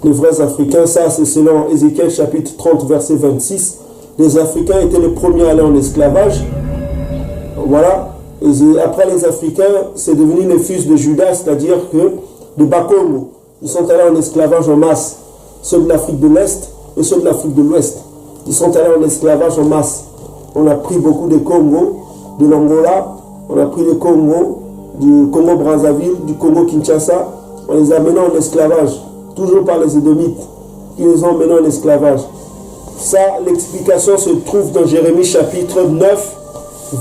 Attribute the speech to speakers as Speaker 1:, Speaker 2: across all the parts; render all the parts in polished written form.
Speaker 1: les vrais Africains. Ça, c'est selon Ézéchiel chapitre 30, verset 26. Les Africains étaient les premiers à aller en esclavage. Voilà. Et après les Africains, c'est devenu les fils de Judas, c'est-à-dire que de Bakongo, ils sont allés en esclavage en masse. Ceux de l'Afrique de l'Est et ceux de l'Afrique de l'Ouest. Ils sont allés en esclavage en masse. On a pris beaucoup de Congo, de l'Angola, on a pris le Congo, du Congo-Brazzaville, du Congo-Kinshasa, on les a menés en esclavage, toujours par les Édomites, qui les ont menés en esclavage. Ça, l'explication se trouve dans Jérémie chapitre 9,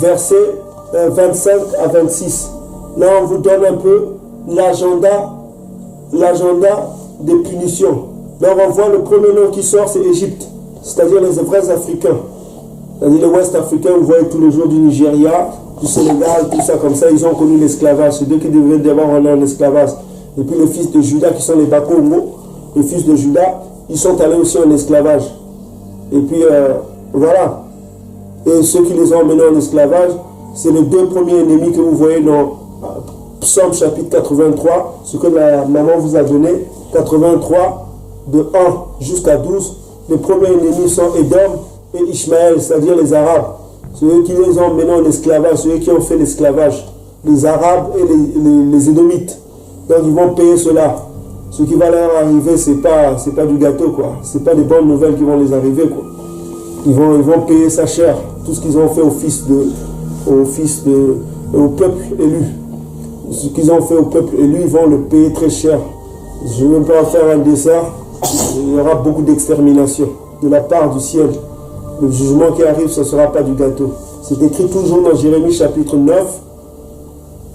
Speaker 1: versets 25 à 26. Là, on vous donne un peu l'agenda des punitions. Là, on voit le premier nom qui sort, c'est l'Égypte, c'est-à-dire les vrais Africains. C'est-à-dire les Ouest africains, vous voyez tous les jours du Nigeria, du Sénégal, tout ça comme ça, ils ont connu l'esclavage. C'est eux qui devaient d'abord aller en esclavage. Et puis les fils de Judas, qui sont les Bakongo, les fils de Judas, ils sont allés aussi en esclavage. Et puis, voilà. Et ceux qui les ont emmenés en esclavage, c'est les deux premiers ennemis que vous voyez dans Psaume chapitre 83, ce que la maman vous a donné, 83, de 1 jusqu'à 12. Les premiers ennemis sont Édom et Ishmaël, c'est-à-dire les Arabes. Ceux qui les ont emmenés en esclavage, ceux qui ont fait l'esclavage. Les Arabes et les Édomites. Donc ils vont payer cela. Ce qui va leur arriver, c'est pas du gâteau, quoi. C'est pas des bonnes nouvelles qui vont les arriver, quoi. Ils vont payer ça cher. Tout ce qu'ils ont fait au peuple élu. Ce qu'ils ont fait au peuple élu, ils vont le payer très cher. Je ne vais même pas faire un dessert. Il y aura beaucoup d'extermination de la part du ciel. Le jugement qui arrive, ce ne sera pas du gâteau. C'est écrit toujours dans Jérémie chapitre 9,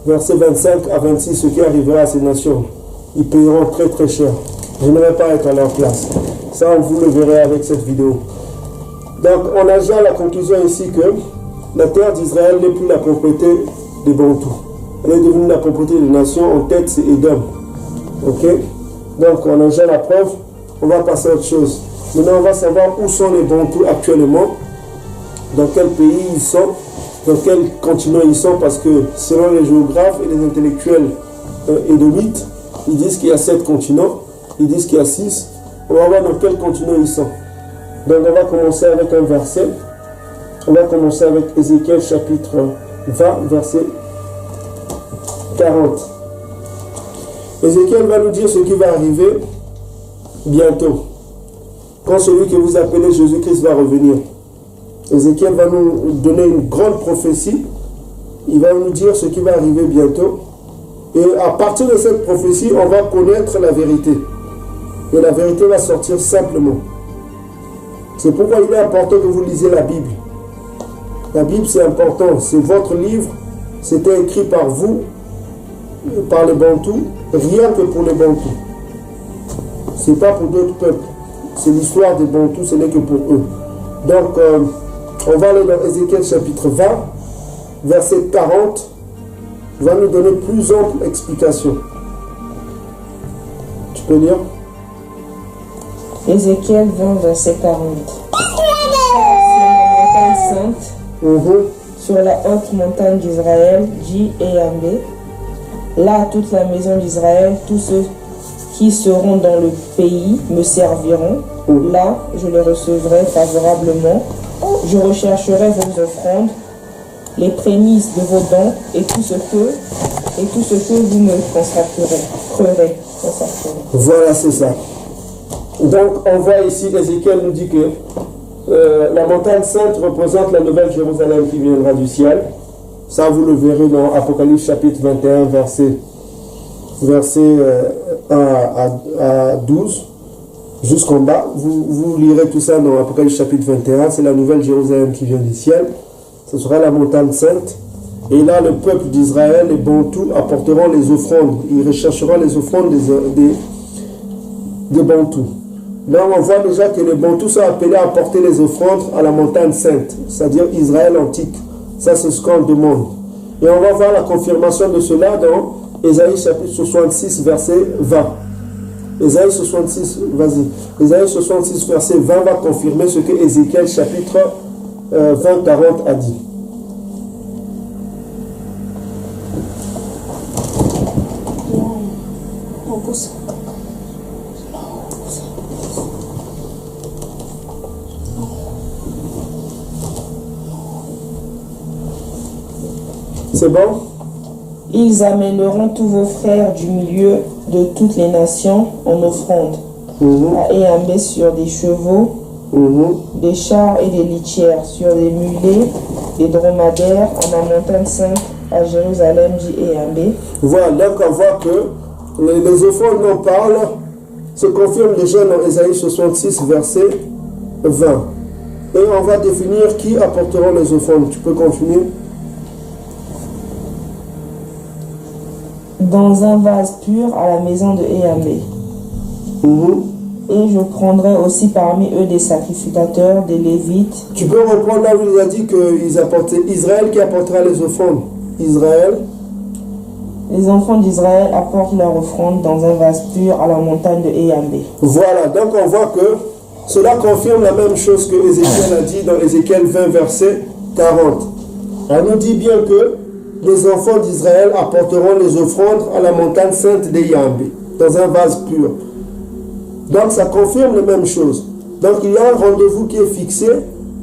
Speaker 1: versets 25 à 26, ce qui arrivera à ces nations. Ils payeront très très cher. Je n'aimerais pas être à leur place. Ça, vous le verrez avec cette vidéo. Donc, on a déjà la conclusion ici que la terre d'Israël n'est plus la propriété des Bantous. Elle est devenue la propriété des nations. En tête, c'est Édom. Ok? Donc, on a déjà la preuve. On va passer à autre chose. Maintenant, on va savoir où sont les Bantous actuellement, dans quel pays ils sont, dans quel continent ils sont, parce que selon les géographes et les intellectuels édomites, ils disent qu'il y a 7 continents, ils disent qu'il y a 6. On va voir dans quel continent ils sont. Donc, on va commencer avec un verset. On va commencer avec Ézéchiel chapitre 20, verset 40. Ézéchiel va nous dire ce qui va arriver bientôt, quand celui que vous appelez Jésus-Christ va revenir. Ézéchiel va nous donner une grande prophétie. Il va nous dire ce qui va arriver bientôt. Et à partir de cette prophétie, on va connaître la vérité. Et la vérité va sortir simplement. C'est pourquoi il est important que vous lisez la Bible. La Bible, c'est important. C'est votre livre. C'était écrit par vous, par les Bantous, rien que pour les Bantous. Ce n'est pas pour d'autres peuples. C'est l'histoire des Bantous, ce n'est que pour eux. Donc, on va aller dans Ézéchiel chapitre 20, verset 40. Il va nous donner plus ample explication. Tu peux lire?
Speaker 2: Ézéchiel 20, verset 40. Sur la montagne sainte, sur la haute montagne d'Israël, J et Yambé, là toute la maison d'Israël, tous ceux qui seront dans le pays me serviront. Là, je les recevrai favorablement. Je rechercherai vos offrandes, les prémices de vos dons et tout ce que vous me consacrerez.
Speaker 1: Voilà, c'est ça. Donc, on voit ici, Ézéchiel nous dit que la montagne sainte représente la nouvelle Jérusalem qui viendra du ciel. Ça, vous le verrez dans Apocalypse chapitre 21, verset 1 à 12, jusqu'en bas. Vous lirez tout ça dans Apocalypse chapitre 21. C'est la nouvelle Jérusalem qui vient du ciel. Ce sera la montagne sainte. Et là, le peuple d'Israël, les Bantous, apporteront les offrandes. Ils rechercheront les offrandes des Bantous. Là, on voit déjà que les Bantous sont appelés à apporter les offrandes à la montagne sainte, c'est-à-dire Israël antique. Ça, c'est ce qu'on demande. Et on va voir la confirmation de cela dans Ésaïe chapitre 66, verset 20. Ésaïe 66, vas-y. Ésaïe 66, verset 20 va confirmer ce que Ézéchiel chapitre 20, 40 a dit. C'est bon?
Speaker 2: Ils amèneront tous vos frères du milieu de toutes les nations en offrande, à Éambé sur des chevaux, des chars et des litières, sur des mulets, des dromadaires, à ma montagne sainte, à Jérusalem, dit Éambé.
Speaker 1: Voilà, donc on voit que les offrandes dont on parle se confirment déjà dans Ésaïe 66, verset 20. Et on va définir qui apporteront les offrandes. Tu peux continuer?
Speaker 2: Dans un vase pur à la maison de Éambé. Et je prendrai aussi parmi eux des sacrificateurs, des Lévites.
Speaker 1: Tu peux reprendre là où il a dit qu'ils apportaient Israël qui apportera les offrandes. Israël.
Speaker 2: Les enfants d'Israël apportent leur offrande dans un vase pur à la montagne de Éambé.
Speaker 1: Voilà, donc on voit que cela confirme la même chose que Ézéchiel a dit dans Ézéchiel 20, verset 40. On nous dit bien que les enfants d'Israël apporteront les offrandes à la montagne sainte d'Éambé, dans un vase pur. Donc ça confirme la même chose. Donc il y a un rendez-vous qui est fixé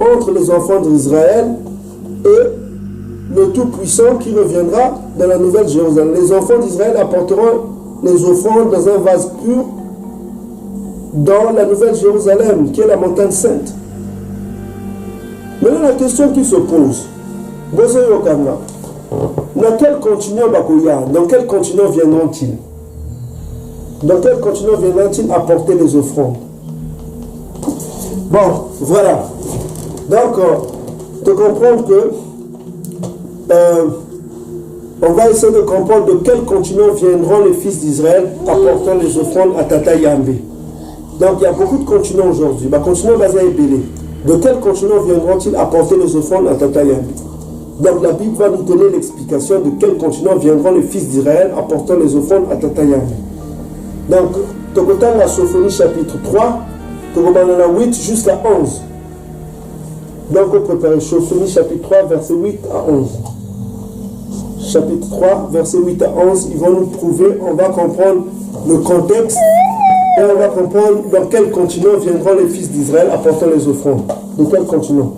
Speaker 1: entre les enfants d'Israël et le Tout-Puissant qui reviendra dans la Nouvelle Jérusalem. Les enfants d'Israël apporteront les offrandes dans un vase pur dans la Nouvelle Jérusalem, qui est la montagne sainte. Maintenant la question qui se pose, dans quel continent dans quel continent viendront-ils? Dans quel continent viendront-ils apporter les offrandes? Bon, voilà. Donc, de comprendre que on va essayer de comprendre de quel continent viendront les fils d'Israël apportant les offrandes à Tata Yambé. Donc, il y a beaucoup de continents aujourd'hui. Le continent basé à Ébélé. De quel continent viendront-ils apporter les offrandes à Tata Yambé? Donc, la Bible va nous donner l'explication de quel continent viendront les fils d'Israël apportant les offrandes à Tata Yambé. Donc, Togotan la Sophonie chapitre 3, Togotan la 8 jusqu'à 11. Donc, on prépare Sophonie chapitre 3, verset 8 à 11. Chapitre 3, verset 8 à 11, ils vont nous prouver, on va comprendre le contexte et on va comprendre dans quel continent viendront les fils d'Israël apportant les offrandes. De quel continent?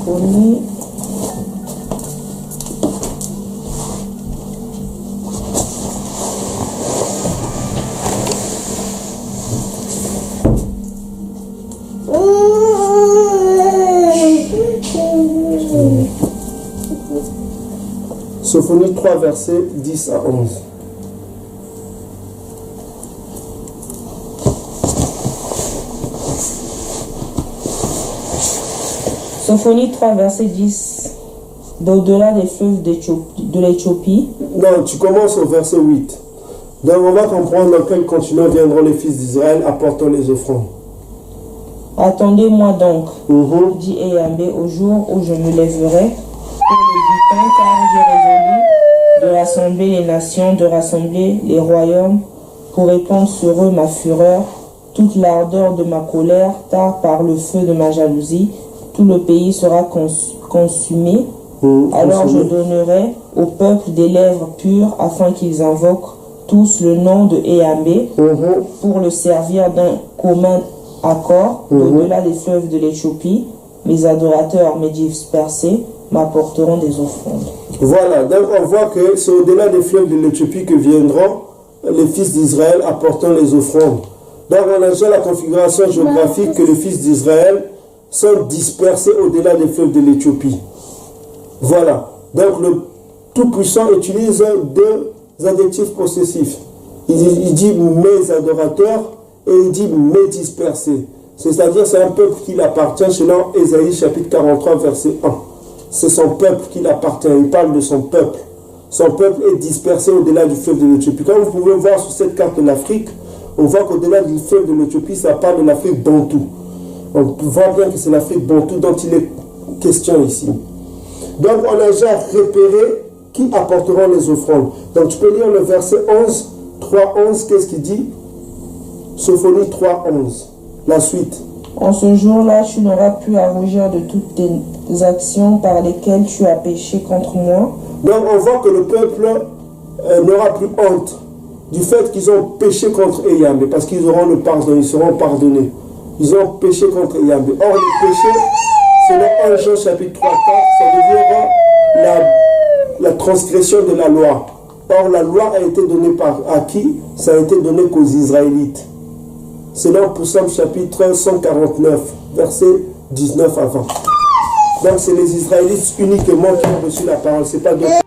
Speaker 2: Sophonie.
Speaker 1: Sophonie 3, versets 10 à 11.
Speaker 2: Sophonie 3, verset 10. D'au-delà des fleuves de l'Éthiopie.
Speaker 1: Non, tu commences au verset 8. Donc on va comprendre dans quel continent viendront les fils d'Israël apportant les offrandes.
Speaker 2: Attendez-moi donc, dit Éambé, au jour où je me lèverai pour le butin, car j'ai résolu de rassembler les nations, de rassembler les royaumes, pour répandre sur eux ma fureur, toute l'ardeur de ma colère, car par le feu de ma jalousie, tout le pays sera consumé. Alors je donnerai au peuple des lèvres pures, afin qu'ils invoquent tous le nom de Éambé, pour le servir d'un commun accord, au-delà des fleuves de l'Éthiopie. Mes adorateurs, mes dispersés, m'apporteront des offrandes.
Speaker 1: Voilà, donc on voit que c'est au-delà des fleuves de l'Éthiopie que viendront les fils d'Israël apportant les offrandes. Donc on a déjà la configuration géographique que les fils d'Israël sont dispersés au-delà des fleuves de l'Éthiopie. Voilà, donc le Tout-Puissant utilise deux adjectifs possessifs. Il dit mes adorateurs et il dit mes dispersés. C'est-à-dire c'est un peuple qui appartient selon Ésaïe chapitre 43 verset 1. C'est son peuple qui appartient, il parle de son peuple. Son peuple est dispersé au-delà du fleuve de l'Éthiopie. Comme vous pouvez voir sur cette carte de l'Afrique, on voit qu'au-delà du fleuve de l'Éthiopie, ça parle de l'Afrique bantou. On voit bien que c'est l'Afrique bantou dont il est question ici. Donc on a déjà repéré qui apporteront les offrandes. Donc tu peux lire le verset 11, 3, 11, qu'est-ce qu'il dit? Sophonie 3, 11. La suite.
Speaker 2: En ce jour-là, tu n'auras plus à rougir de toutes tes actions par lesquelles tu as péché contre moi.
Speaker 1: Donc on voit que le peuple n'aura plus honte du fait qu'ils ont péché contre Éambé, parce qu'ils auront le pardon, ils seront pardonnés. Ils ont péché contre Éambé. Or le péché, selon 1 Jean chapitre 3, 4, ça veut dire la transgression de la loi. Or, la loi a été donnée à qui? Ça a été donné qu'aux Israélites. Selon Psaume chapitre 149, verset 19 à 20. Donc, c'est les Israélites uniquement qui ont reçu la parole. Ce n'est pas d'autres.